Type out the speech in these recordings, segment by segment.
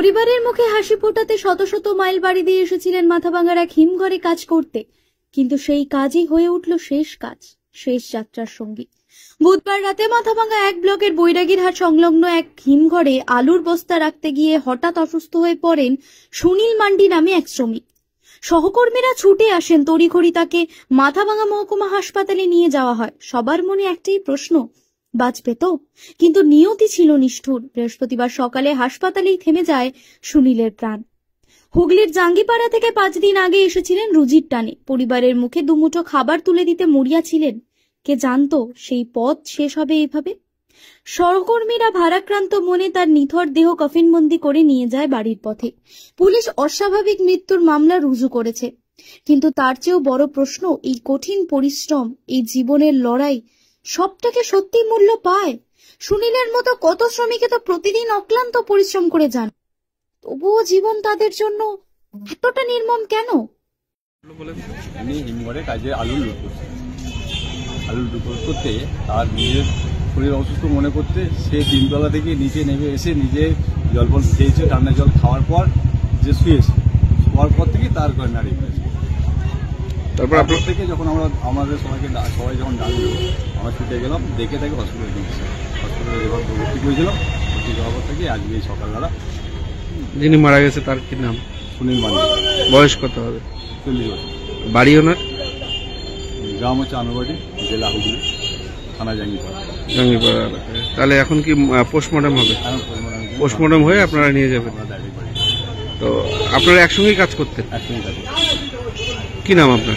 পরিবারের মুখে হাসি ফোটাতে শত শত মাইল বাড়ি দিয়ে এসেছিলেন মাথাভাঙার এক হিমঘরে কাজ করতে, কিন্তু সেই কাজই হয়ে উঠল শেষ কাজ, শেষ যাত্রার সঙ্গী। বুধবার রাতে মাথাভাঙা 1 ব্লকের বৈরাগীরহাট সংলগ্ন এক হিমঘরে আলুর বস্তা রাখতে গিয়ে হঠাৎ অসুস্থ হয়ে পড়েন সুনীল মান্ডি নামে এক শ্রমিক। সহকর্মীরা ছুটে আসেন, তড়িঘড়ি তাকে মাথাভাঙা মহকুমা হাসপাতালে নিয়ে যাওয়া হয়। সবার মনে একটাই প্রশ্ন, বাঁচবে তো? কিন্তু নিয়তি ছিল নিষ্ঠুর। বৃহস্পতিবার সকালে হাসপাতালেই থেমে যায় সুনীলের প্রাণ। হুগলির জাঙ্গিপাড়া থেকে 5 দিন আগে এসেছিলেন রুজির টানে। পরিবারের মুখে দুমুঠো খাবার তুলে দিতে মরিয়া ছিলেন। কে জানতো সেই পথ শেষ হবে এভাবে? সহকর্মীরা ভারাক্রান্ত মনে তার নিথর দেহ কফিনবন্দি করে নিয়ে যায় বাড়ির পথে। পুলিশ অস্বাভাবিক মৃত্যুর মামলা রুজু করেছে, কিন্তু তার চেয়েও বড় প্রশ্ন, এই কঠিন পরিশ্রম, এই জীবনের লড়াই, সবটাকে সত্যি মূল্য পায়? সুনীলের মতো কত শ্রমিকে তো প্রতিদিন অক্লান্ত পরিশ্রম করে যান, তবুও জীবন তাদের জন্য এতটা নির্মম কেন? হিমঘরে কাজে আলু লুট করতে তার নিজের শরীর অসুস্থ মনে করতে সে 3 তলা থেকে নিচে নেমে এসে নিজে জল খেয়েছে। ঠান্ডা জল খাওয়ার পর যে শুয়েছে, শোয়ার পর থেকে তার নাড়ি হয়েছে। তারপর আপনার থেকে যখন আমাদের সবাই যখন ডাকলো, আমরা ছুটে গেলাম, দেখে তাকে হসপিটালে নিয়েছি। হসপিটালে এবার ভর্তি করেছিলাম। ভর্তি করার পর থেকে আজকে এই সকালবেলা যিনি মারা গেছে তার কি নাম? সুনীল মান্ডি। বয়স কত হবে? 40 বছর। বাড়ি ওনার? গ্রাম হচ্ছে আনুবাড়ি, জেলা হুগলি, থানা জাঙ্গিপাড়া। তাহলে এখন কি পোস্টমর্টম হবে? পোস্টমর্টম হয়ে আপনারা নিয়ে যাবেন? তো আপনারা একসঙ্গেই কাজ করতেন? একসঙ্গে কাজ। কি নাম আপনার?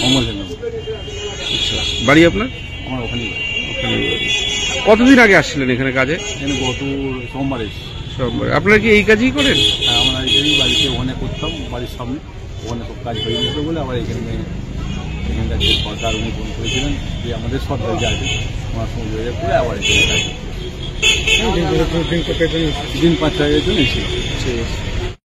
অমর। আচ্ছা, বাড়ি আপনার? আমার ওখানেই। কতদিন আগে আসছিলেন এখানে কাজে? এখানে গত সোমবার এসেছি। সোমবার। আপনারা কি এই কাজই করেন? হ্যাঁ, আমরা এই বাড়িতে ওখানে করতাম, বাড়ির সামনে। ওখানে সব কাজ হয়ে যেত বলে আবার এখানকার যে সরকার উনি ফোন করেছিলেন যে আমাদের সরকার যাবে, ওনার সঙ্গে যোগাযোগ করে আবার এখানে কাজ করতে দিন 5-6 জন্য এসেছিল।